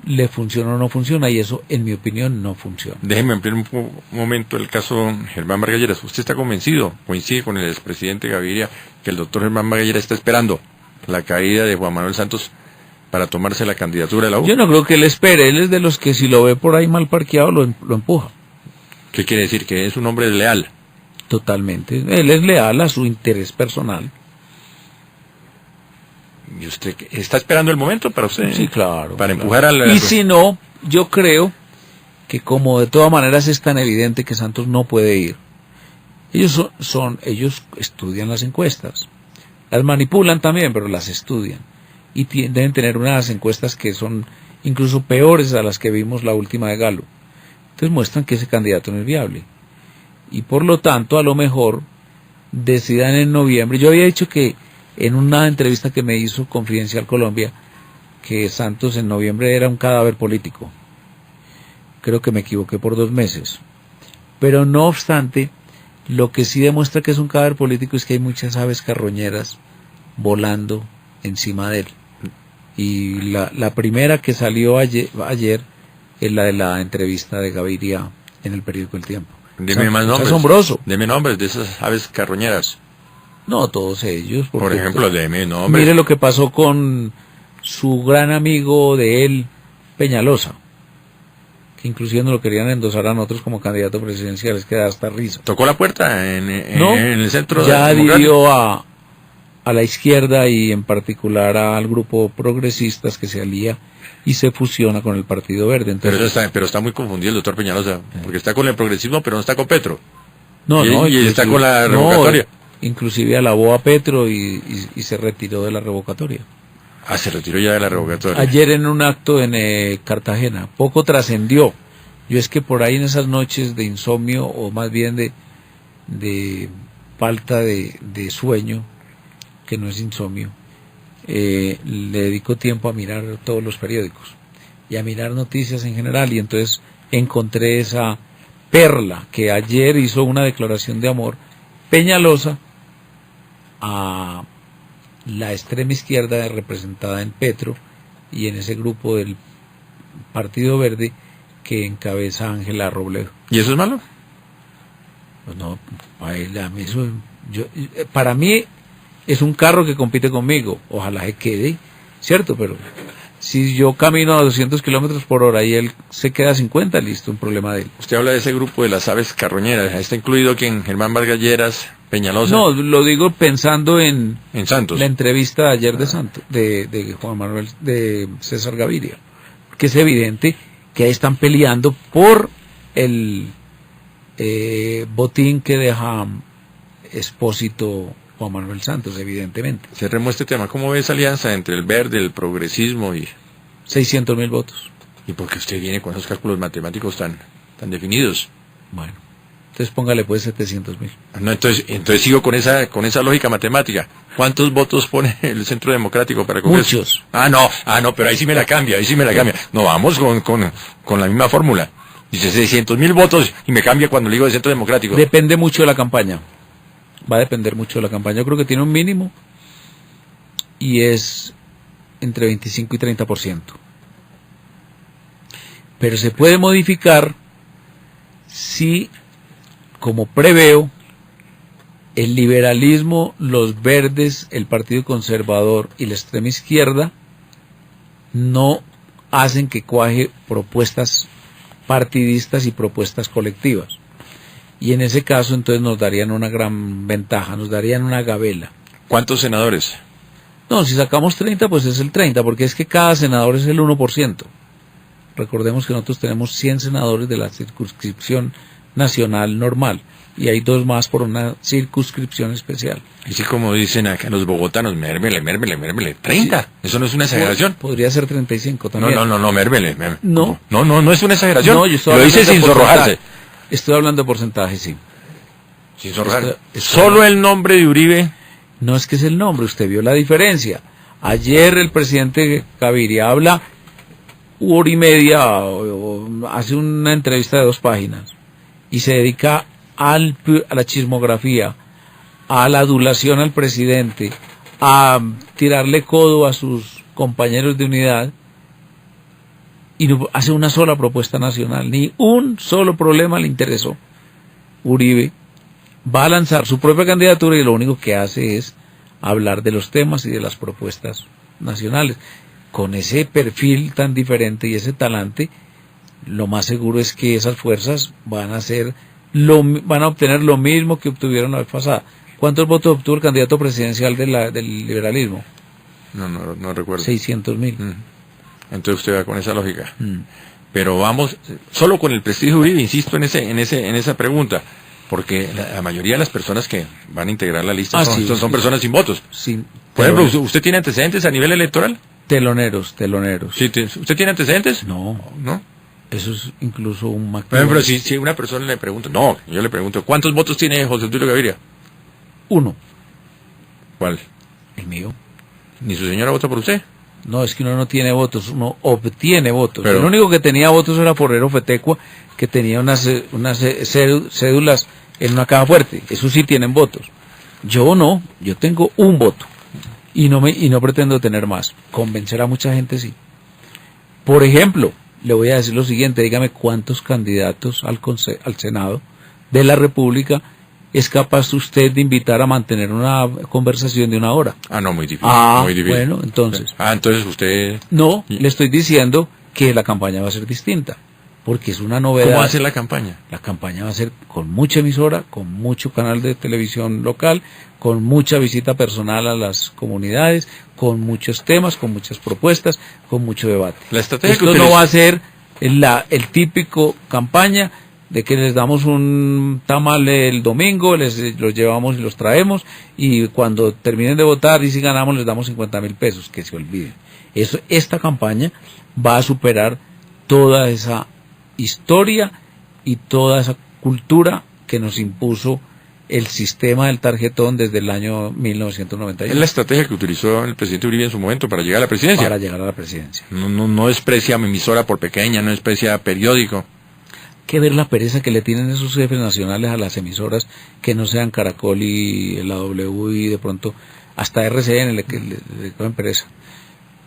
C: le funciona o no funciona, y eso, en mi opinión, no funciona.
B: Déjeme ampliar un momento el caso Germán Vargas Lleras. ¿Usted está convencido, coincide con el expresidente Gaviria, que el doctor Germán Vargas Lleras está esperando la caída de Juan Manuel Santos para tomarse la candidatura de la U?
C: Yo no creo que él espere, él es de los que si lo ve por ahí mal parqueado lo empuja.
B: ¿Qué quiere decir? ¿Que es un hombre leal?
C: Totalmente. Él es leal a su interés personal.
B: ¿Y usted está esperando el momento para usted?
C: Sí, claro.
B: Para
C: claro.
B: empujar a la...
C: Y si no, yo creo que como de todas maneras es tan evidente que Santos no puede ir, ellos ellos estudian las encuestas. Las manipulan también, pero las estudian. Y deben tener unas encuestas que son incluso peores a las que vimos la última de Galo. Entonces muestran que ese candidato no es viable. Y por lo tanto, a lo mejor, decidan en noviembre. Yo había dicho que en una entrevista que me hizo Confidencial Colombia, que Santos en noviembre era un cadáver político. Creo que me equivoqué por 2 meses. Pero no obstante, lo que sí demuestra que es un cadáver político es que hay muchas aves carroñeras volando encima de él. Y la primera que salió ayer es la de la entrevista de Gaviria en el periódico El Tiempo.
B: Deme más nombres.
C: Es asombroso.
B: Deme nombres de esas aves carroñeras.
C: No, todos ellos.
B: Por ejemplo, deme nombres.
C: Mire lo que pasó con su gran amigo de él, Peñalosa, que inclusive no lo querían endosar a nosotros como candidato presidencial, es que da hasta risa.
B: ¿Tocó la puerta en
C: No,
B: el centro?
C: ya
B: democrático?
C: adhirió a la izquierda y en particular al grupo progresistas que se alía y se fusiona con el Partido Verde. Entonces,
B: Pero está muy confundido el doctor Peñalosa, porque está con el progresismo, pero no está con Petro.
C: no,
B: y está con la revocatoria.
C: Inclusive alabó a Petro y se retiró de la revocatoria.
B: Ah, se retiró ya de la revocatoria.
C: Ayer en un acto en Cartagena, poco trascendió. Yo es que por ahí en esas noches de insomnio, o más bien de falta de sueño, que no es insomnio, le dedico tiempo a mirar todos los periódicos y a mirar noticias en general, y entonces encontré esa perla que ayer hizo una declaración de amor Peñalosa a la extrema izquierda representada en Petro y en ese grupo del Partido Verde que encabeza Ángela Robledo.
B: ¿Y eso es malo?
C: Pues no, para mí es un carro que compite conmigo, ojalá se quede, ¿cierto? Pero si yo camino a 200 kilómetros por hora y él se queda a 50, listo, un problema de él.
B: Usted habla de ese grupo de las aves carroñeras, ¿está incluido quien? Germán Vargas Lleras, Peñalosa.
C: No, lo digo pensando en
B: Santos.
C: la entrevista de ayer de Santos, de Juan Manuel, de César Gaviria, porque es evidente que ahí están peleando por el botín que deja Expósito Juan Manuel Santos, evidentemente.
B: Cerremos este tema. ¿Cómo ve esa alianza entre el verde, el progresismo y
C: 600.000 votos.
B: ¿Y por qué usted viene con esos cálculos matemáticos tan definidos?
C: Bueno, entonces póngale pues 700.000.
B: No, entonces sigo con esa lógica matemática. ¿Cuántos votos pone el Centro Democrático para el Congreso?
C: Muchos.
B: Ah, no, pero ahí sí me la cambia. No, vamos con la misma fórmula. Dice 600.000 votos y me cambia cuando le digo de Centro Democrático.
C: Depende mucho de la campaña. Va a depender mucho de la campaña. Yo creo que tiene un mínimo y es entre 25 y 30%. Pero se puede modificar si, como preveo, el liberalismo, los verdes, el Partido Conservador y la extrema izquierda no hacen que cuaje propuestas partidistas y propuestas colectivas. Y en ese caso entonces nos darían una gran ventaja, nos darían una gabela.
B: ¿Cuántos senadores?
C: No, si sacamos 30, pues es el 30, porque es que cada senador es el 1%. Recordemos que nosotros tenemos 100 senadores de la circunscripción nacional normal, y hay 2 más por una circunscripción especial.
B: Y sí, como dicen acá los bogotanos, mérmele, 30. Sí. Eso no es una exageración.
C: Podría ser 35 también.
B: No, mérmele.
C: No,
B: es una exageración.
C: No,
B: lo dice sin sonrojarse.
C: Estoy hablando de porcentaje, sí.
B: Sin sonrojarse. Solo el nombre de Uribe.
C: No es que es el nombre, usted vio la diferencia. Ayer el presidente Gaviria habla 1 hora y media, hace una entrevista de 2 páginas, y se dedica a la chismografía, a la adulación al presidente, a tirarle codo a sus compañeros de unidad, y no hace una sola propuesta nacional, ni un solo problema le interesó. Uribe va a lanzar su propia candidatura y lo único que hace es hablar de los temas y de las propuestas nacionales. Con ese perfil tan diferente y ese talante, lo más seguro es que esas fuerzas van a obtener lo mismo que obtuvieron la vez pasada. ¿Cuántos votos obtuvo el candidato presidencial del liberalismo?
B: No recuerdo.
C: 600.000.
B: Entonces usted va con esa lógica. Pero vamos, solo con el prestigio Uribe, insisto en esa pregunta, porque la mayoría de las personas que van a integrar la lista son personas sin votos.
C: Sí,
B: por ejemplo, ¿usted tiene antecedentes a nivel electoral?
C: Teloneros.
B: Sí, ¿usted tiene antecedentes?
C: No. Eso es incluso un macro.
B: Por ejemplo, si una persona le pregunta, yo le pregunto, ¿cuántos votos tiene José Tulio Gaviria?
C: 1.
B: ¿Cuál?
C: El mío.
B: ¿Ni su señora vota por usted?
C: No, es que uno no tiene votos, uno obtiene votos.
B: Pero el
C: único que tenía votos era Forero Fetecua, que tenía unas cédulas en una caja fuerte. Eso sí tienen votos. Yo no, yo tengo un voto. Y no pretendo tener más. Convencer a mucha gente sí. Por ejemplo, le voy a decir lo siguiente, dígame cuántos candidatos al Senado de la República es capaz usted de invitar a mantener una conversación de 1 hora.
B: Ah, no, muy difícil.
C: Ah,
B: muy difícil.
C: bueno, entonces.
B: Entonces usted...
C: No, le estoy diciendo que la campaña va a ser distinta, porque es una novedad.
B: ¿Cómo va a ser la campaña?
C: La campaña va a ser con mucha emisora, con mucho canal de televisión local, con mucha visita personal a las comunidades, con muchos temas, con muchas propuestas, con mucho debate.
B: La estrategia
C: Esto
B: que
C: no
B: utiliza-
C: va a ser el típico campaña de que les damos un tamal el domingo, los llevamos y los traemos, y cuando terminen de votar y si ganamos les damos 50.000 pesos, que se olviden. Esta campaña va a superar toda esa historia y toda esa cultura que nos impuso el sistema del tarjetón desde el año 1991.
B: Es la estrategia que utilizó el presidente Uribe en su momento para llegar a la presidencia.
C: Para llegar a la presidencia.
B: No desprecia emisora por pequeña, no desprecia periódico.
C: Que ver la pereza que le tienen esos jefes nacionales a las emisoras que no sean Caracol y la W y de pronto hasta RCN le cogen pereza.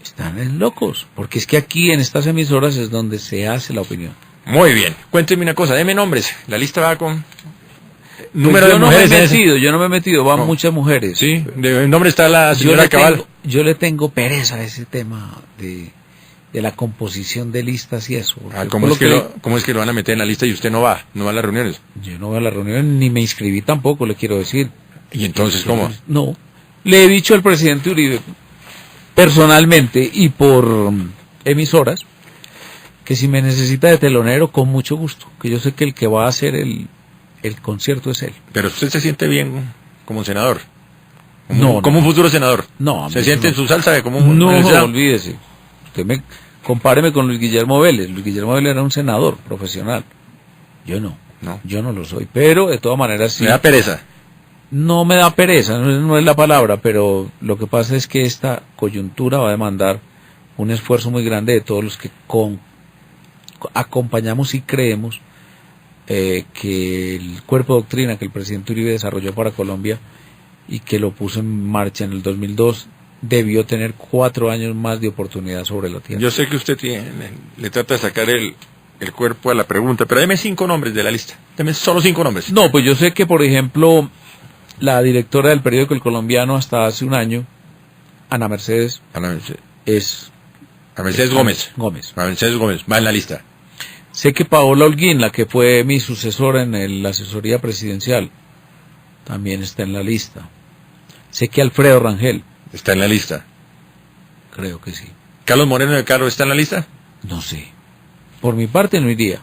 C: Están locos, porque es que aquí en estas emisoras es donde se hace la opinión.
B: Muy bien. Cuénteme una cosa, deme nombres. La lista va con...
C: Número
B: de
C: yo no
B: mujeres
C: me he
B: en ese-
C: metido, yo no me he metido, van
B: No.
C: muchas mujeres.
B: Sí, de nombre está la señora Cabal.
C: Yo le tengo pereza a ese tema de la composición de listas y eso. porque
B: ¿Cómo
C: por
B: es que lo van a meter en la lista y usted no va a las reuniones?
C: Yo no voy a la reunión, ni me inscribí tampoco, le quiero decir.
B: ¿Y entonces cómo?
C: No, le he dicho al presidente Uribe, personalmente y por emisoras, que si me necesita de telonero, con mucho gusto, que yo sé que el que va a hacer el concierto es él.
B: Pero usted se siente bien como senador.
C: No,
B: Como un futuro senador.
C: No,
B: Se
C: no,
B: siente
C: no.
B: en su salsa de como un...
C: No,
B: o sea,
C: olvídese. Usted compáreme con Luis Guillermo Vélez. Luis Guillermo Vélez era un senador profesional. Yo no.
B: No.
C: Yo no lo soy. Pero, de todas maneras, sí.
B: Me da pereza.
C: No me da pereza, no es la palabra, pero lo que pasa es que esta coyuntura va a demandar un esfuerzo muy grande de todos los que acompañamos y creemos que el cuerpo de doctrina que el presidente Uribe desarrolló para Colombia y que lo puso en marcha en el 2002 debió tener 4 años más de oportunidad sobre la tierra.
B: Yo sé que usted le trata de sacar el cuerpo a la pregunta, pero deme 5 nombres de la lista. Deme solo 5 nombres.
C: No, pues yo sé que, por ejemplo, la directora del periódico El Colombiano hasta hace un año, Ana Mercedes, es...
B: A Mercedes Gómez.
C: Gómez.
B: A Mercedes Gómez, va en la lista.
C: Sé que Paola Holguín, la que fue mi sucesora en la asesoría presidencial, también está en la lista. Sé que Alfredo Rangel.
B: Está en la lista.
C: Creo que sí.
B: ¿Carlos Moreno de Caro está en la lista?
C: No sé. Por mi parte no iría.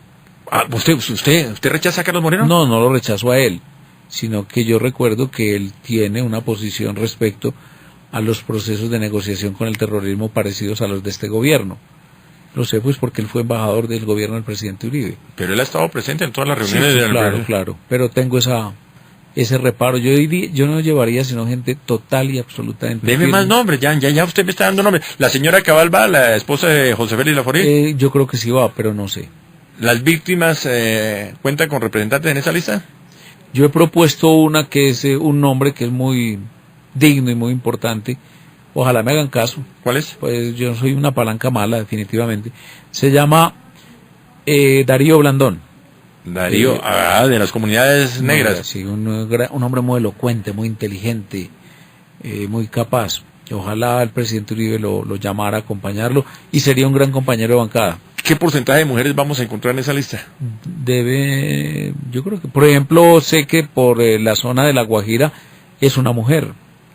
B: ¿Usted rechaza a Carlos Moreno?
C: No lo rechazo a él, sino que yo recuerdo que él tiene una posición respecto a los procesos de negociación con el terrorismo parecidos a los de este gobierno. Lo sé pues porque él fue embajador del gobierno del presidente Uribe.
B: Pero él ha estado presente en todas las
C: Sí,
B: reuniones del
C: claro. Pero tengo ese reparo. Yo no llevaría sino gente total y absolutamente
B: Deme
C: firme.
B: más nombres, ya usted me está dando nombres. La señora Cabal va, la esposa de José Félix Laforet.
C: Yo creo que sí va, pero no sé.
B: ¿Las víctimas cuentan con representantes en esa lista?
C: Yo he propuesto una que es un nombre que es muy digno y muy importante. Ojalá me hagan caso.
B: ¿Cuál es?
C: Pues yo soy una palanca mala, definitivamente. Se llama Darío Blandón.
B: Darío, de las comunidades negras.
C: Sí, un hombre muy elocuente, muy inteligente, muy capaz. Ojalá el presidente Uribe lo llamara a acompañarlo y sería un gran compañero de bancada.
B: ¿Qué porcentaje de mujeres vamos a encontrar en esa lista?
C: Yo creo que, por ejemplo, sé que por la zona de La Guajira es una mujer.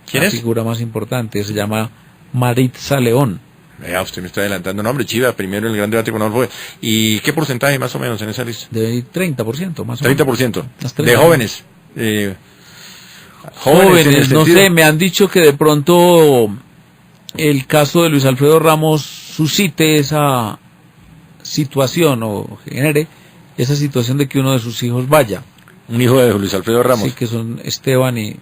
B: ¿Quién
C: la
B: es?
C: figura más importante, se llama Maritza León.
B: Vea, usted me está adelantando nombre, Chiva, primero el gran debate con Adolfo. ¿Y qué porcentaje más o menos en esa lista?
C: De 30%, más o menos.
B: 30%.
C: Las 30.
B: De jóvenes.
C: Jóvenes,
B: en el
C: no
B: sentido-
C: sé, me han dicho que de pronto el caso de Luis Alfredo Ramos suscite esa situación o genere esa situación de que uno de sus hijos vaya.
B: Un hijo de Luis Alfredo Ramos.
C: Sí, que son Esteban y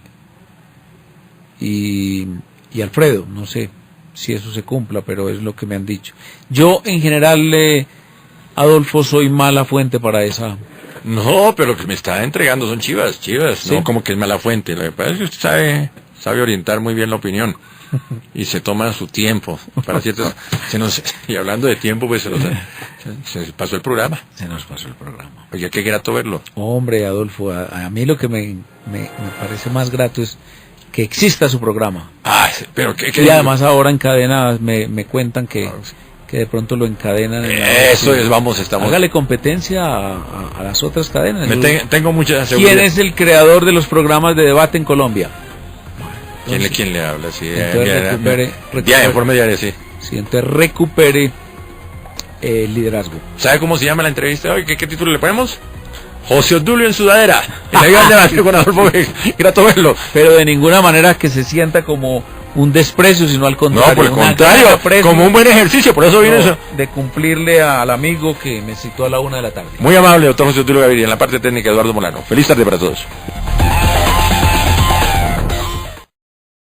C: Alfredo, no sé si eso se cumpla, pero es lo que me han dicho. Yo, en general, Adolfo, soy mala fuente para esa.
B: No, pero lo que me está entregando son chivas,
C: Sí.
B: no como que es mala fuente. Lo que pasa es que usted sabe orientar muy bien la opinión y se toma su tiempo para ciertos. Y hablando de tiempo, pues se pasó el programa.
C: Se nos pasó el programa.
B: Oye, qué grato verlo.
C: Hombre, Adolfo, a mí lo que me parece más grato es que exista su programa.
B: Ay, pero
C: y además ahora en cadena me cuentan que de pronto lo encadenan en
B: eso es, vamos, estamos.
C: Hágale competencia a las otras cadenas.
B: Tengo mucha seguridad.
C: ¿Quién es el creador de los programas de debate en Colombia?
B: ¿Quién le habla? Sí,
C: recupere
B: en forma diaria, sí.
C: Sí, entonces recupere el liderazgo.
B: ¿Sabe cómo se llama la entrevista hoy? ¿Qué título le ponemos? José Obdulio en sudadera. En la gran debate con Adolfo, grato verlo.
C: Pero de ninguna manera que se sienta como un desprecio, sino al contrario.
B: No, por el contrario, como un buen ejercicio, por eso viene eso.
C: De cumplirle al amigo que me citó a la 1 de la tarde.
B: Muy amable, doctor José Obdulio Gaviria, en la parte técnica Eduardo Molano. Feliz tarde para todos.